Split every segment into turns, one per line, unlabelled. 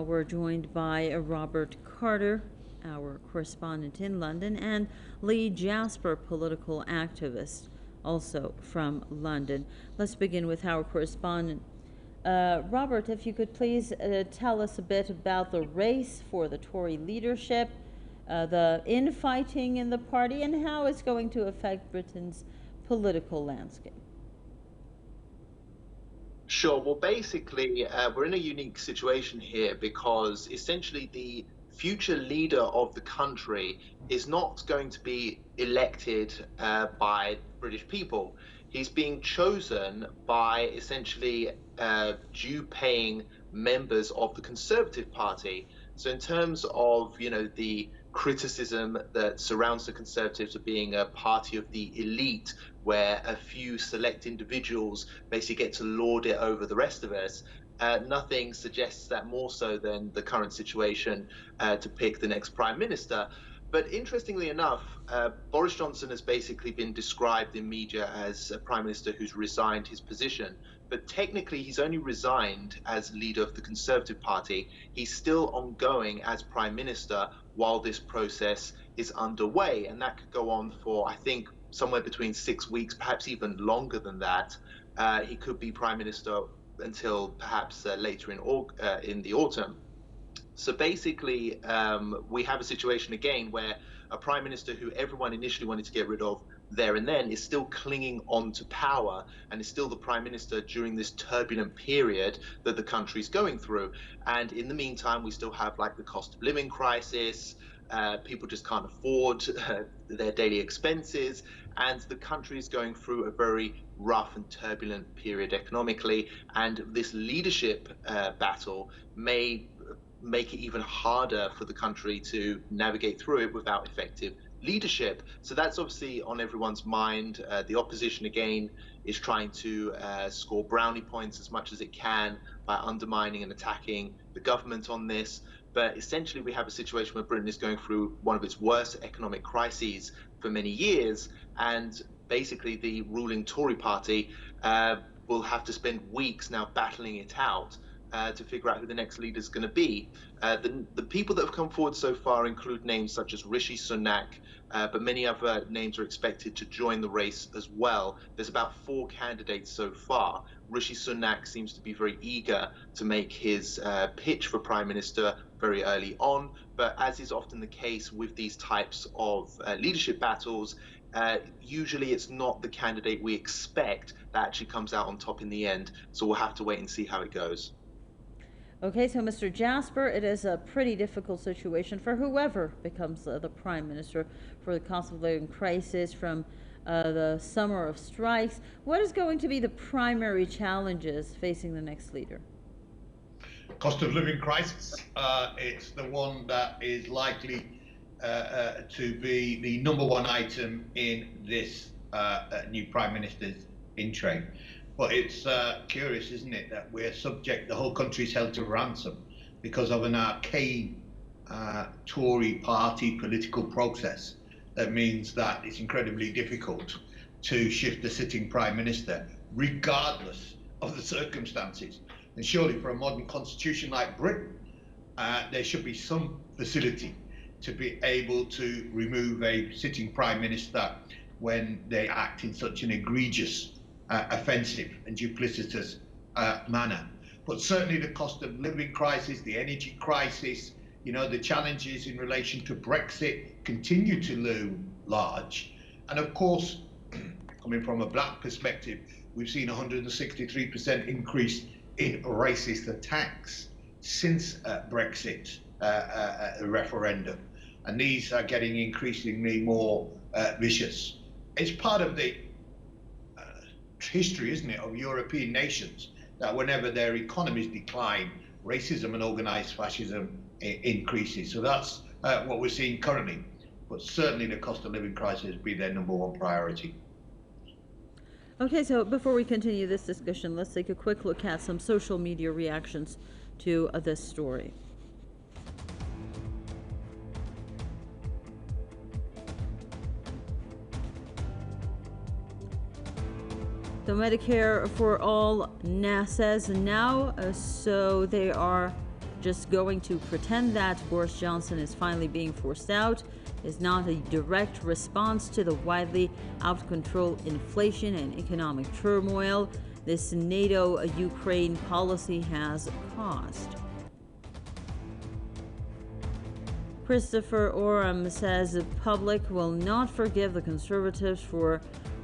We're joined by Robert Carter, our correspondent in London, and Lee Jasper, political activist, also from London. Let's begin with our correspondent. Robert, if you could please tell us a bit about the race for the Tory leadership, the infighting in the party, and how it's going to affect Britain's political landscape.
Sure. Well, basically, we're in a unique situation here because essentially the future leader of the country is not going to be elected by the British people. He's being chosen by essentially due-paying members of the Conservative Party. So, in terms of the criticism that surrounds the Conservatives of being a party of the elite, where a few select individuals basically get to lord it over the rest of us. Nothing suggests that more so than the current situation to pick the next prime minister. But interestingly enough, Boris Johnson has basically been described in media as a prime minister who's resigned his position. But technically, he's only resigned as leader of the Conservative Party. He's still ongoing as prime minister while this process is underway. And that could go on for, I think, somewhere between 6 weeks, perhaps even longer than that. He could be prime minister until perhaps later in the autumn. So basically, we have a situation again where a prime minister who everyone initially wanted to get rid of there and then is still clinging on to power and is still the prime minister during this turbulent period that the country is going through. And in the meantime, we still have like the cost of living crisis. People just can't afford their daily expenses, and the country is going through a very rough and turbulent period economically. And this leadership battle may make it even harder for the country to navigate through it without effective leadership. So that's obviously on everyone's mind. The opposition, again, is trying to score brownie points as much as it can by undermining and attacking the government on this. But essentially, we have a situation where Britain is going through one of its worst economic crises for many years. And basically, the ruling Tory party will have to spend weeks now battling it out to figure out who the next leader is going to be. The people that have come forward so far include names such as Rishi Sunak, but many other names are expected to join the race as well. There's about 4 candidates so far. Rishi Sunak seems to be very eager to make his pitch for Prime Minister very early on, but as is often the case with these types of leadership battles, usually it's not the candidate we expect that actually comes out on top in the end. So we'll have to wait and see how it goes.
Okay, so Mr. Jasper, it is a pretty difficult situation for whoever becomes the prime minister, for the cost of living crisis, from the summer of strikes. What is going to be the primary challenges facing the next leader?
Cost of living crisis. It's the one that is likely to be the number one item in this new prime minister's in train. But it's curious, isn't it, that we're subject, the whole country's held to ransom because of an arcane Tory party political process that means that it's incredibly difficult to shift the sitting prime minister, regardless of the circumstances. And surely for a modern constitution like Britain, there should be some facility to be able to remove a sitting prime minister when they act in such an egregious, offensive and duplicitous manner. But certainly the cost of living crisis, the energy crisis, the challenges in relation to Brexit continue to loom large. And of course, coming from a black perspective, we've seen 163% increase in racist attacks since Brexit referendum. And these are getting increasingly more vicious. It's part of the history, isn't it, of European nations, that whenever their economies decline, racism and organized fascism increases. So that's what we're seeing currently. But certainly the cost of living crisis will be their number one priority.
Okay, so before we continue this discussion, let's take a quick look at some social media reactions to this story. The Medicare for All says now, so they are Just going to pretend that Boris Johnson is finally being forced out is not a direct response to the widely out of control inflation and economic turmoil this NATO-Ukraine policy has caused. Christopher Oram says the public will not forgive the Conservatives for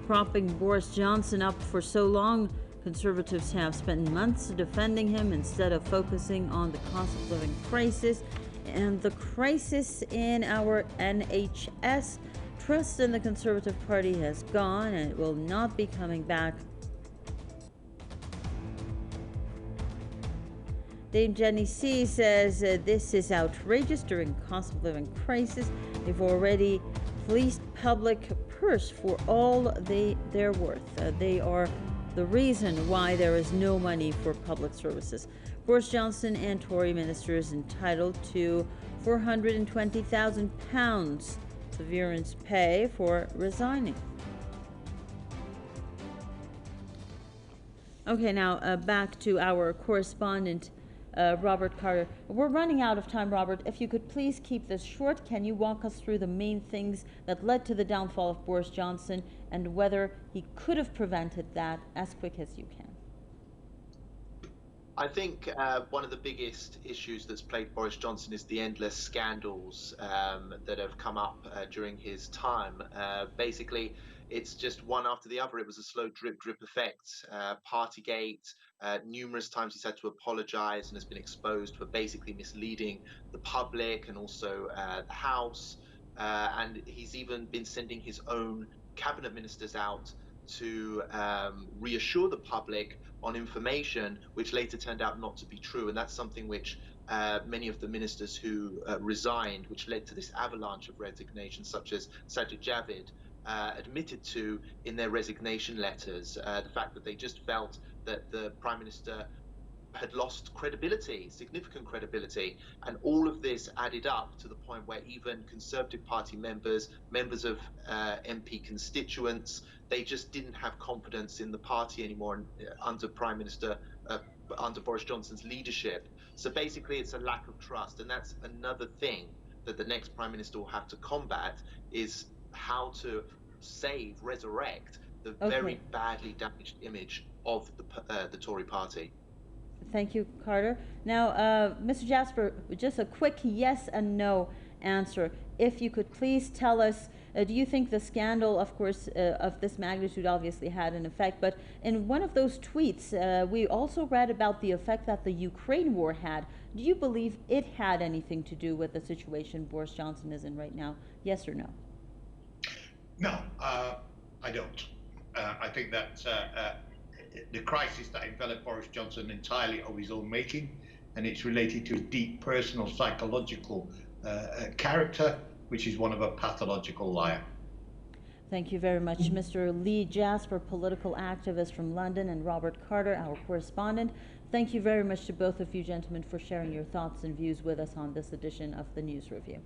propping Boris Johnson up for so long. Conservatives have spent months defending him instead of focusing on the cost of living crisis and the crisis in our NHS. Trust in the Conservative Party has gone and it will not be coming back. Dame Jenny C says this is outrageous during cost of living crisis. They've already fleeced public purse for all they're worth. They are the reason why there is no money for public services. Boris Johnson and Tory ministers entitled to £420,000 severance pay for resigning. Okay, now back to our correspondent, Robert Carter. We're running out of time, Robert. If you could please keep this short, can you walk us through the main things that led to the downfall of Boris Johnson and whether he could have prevented that as quick as you can?
I think one of the biggest issues that's plagued Boris Johnson is the endless scandals that have come up during his time. Basically, it's just one after the other. It was a slow drip effect. Partygate, numerous times he's had to apologize and has been exposed for basically misleading the public and also the House. And he's even been sending his own cabinet ministers out to reassure the public on information which later turned out not to be true. And that's something which many of the ministers who resigned, which led to this avalanche of resignations, such as Sajid Javid, admitted to in their resignation letters. The fact that they just felt that the Prime Minister had lost credibility, significant credibility. And all of this added up to the point where even Conservative Party members, members of MP constituents, they just didn't have confidence in the party anymore under under Boris Johnson's leadership. So basically, it's a lack of trust. And that's another thing that the next Prime Minister will have to combat, is how to resurrect the very badly damaged image of the Tory party.
Thank you, Carter. Now, Mr. Jasper, just a quick yes and no answer. If you could please tell us, do you think the scandal, of course, of this magnitude obviously had an effect, but in one of those tweets, we also read about the effect that the Ukraine war had. Do you believe it had anything to do with the situation Boris Johnson is in right now? Yes or no?
No, I don't. I think that the crisis that enveloped Boris Johnson entirely of his own making, and it's related to his deep personal psychological character, which is one of a pathological liar.
Thank you very much, Mr. Lee Jasper, political activist from London, and Robert Carter, our correspondent. Thank you very much to both of you gentlemen for sharing your thoughts and views with us on this edition of the News Review.